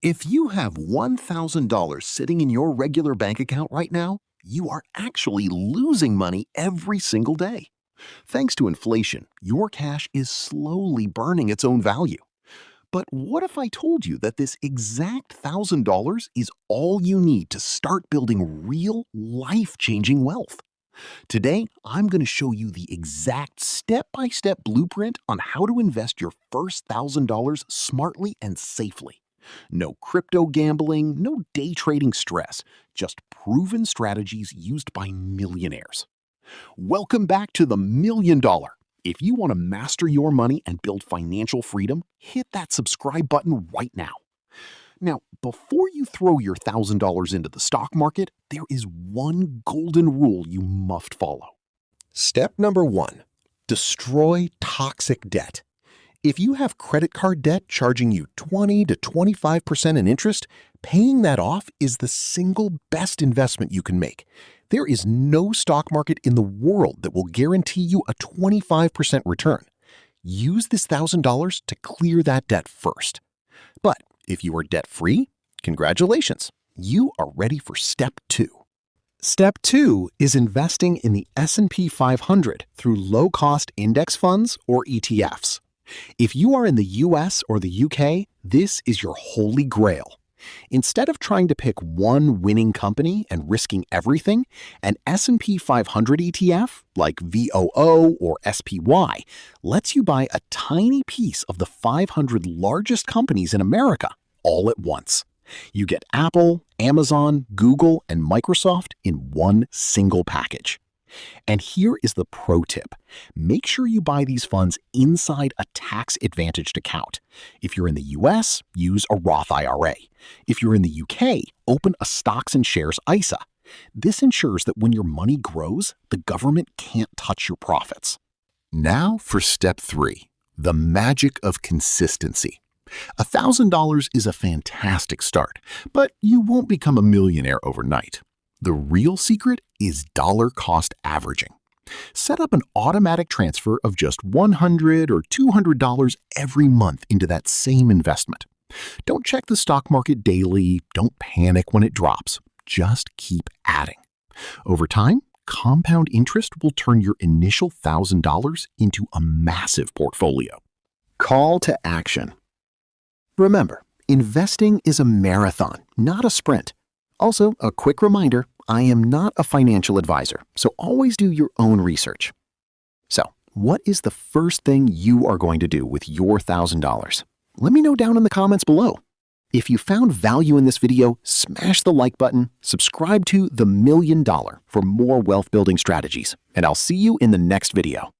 If you have $1,000 sitting in your regular bank account right now, you are actually losing money every single day. Thanks to inflation, your cash is slowly burning its own value. But what if I told you that this exact $1,000 is all you need to start building real, life-changing wealth? Today, I'm going to show you the exact step-by-step blueprint on how to invest your first $1,000 smartly and safely. No crypto gambling, no day trading stress, just proven strategies used by millionaires. Welcome back to the $1,000,000. If you want to master your money and build financial freedom, hit that subscribe button right now. Now, before you throw your $1,000 into the stock market, there is one golden rule you must follow. Step number 1, destroy toxic debt. If you have credit card debt charging you 20 to 25% in interest, paying that off is the single best investment you can make. There is no stock market in the world that will guarantee you a 25% return. Use this $1,000 to clear that debt first. But if you are debt-free, congratulations, you are ready for step 2. Step 2 is investing in the S&P 500 through low-cost index funds or ETFs. If you are in the US or the UK, this is your holy grail. Instead of trying to pick one winning company and risking everything, an S&P 500 ETF, like VOO or SPY, lets you buy a tiny piece of the 500 largest companies in America all at once. You get Apple, Amazon, Google, and Microsoft in one single package. And here is the pro tip. Make sure you buy these funds inside a tax-advantaged account. If you're in the US, use a Roth IRA. If you're in the UK, open a stocks and shares ISA. This ensures that when your money grows, the government can't touch your profits. Now for step 3, the magic of consistency. $1,000 is a fantastic start, but you won't become a millionaire overnight. The real secret is dollar cost averaging. Set up an automatic transfer of just $100 or $200 every month into that same investment. Don't check the stock market daily. Don't panic when it drops. Just keep adding. Over time, compound interest will turn your initial $1,000 into a massive portfolio. Call to action. Remember, investing is a marathon, not a sprint. Also, a quick reminder, I am not a financial advisor, so always do your own research. So, what is the first thing you are going to do with your $1,000? Let me know down in the comments below. If you found value in this video, smash the like button, subscribe to The $1,000,000 for more wealth building strategies, and I'll see you in the next video.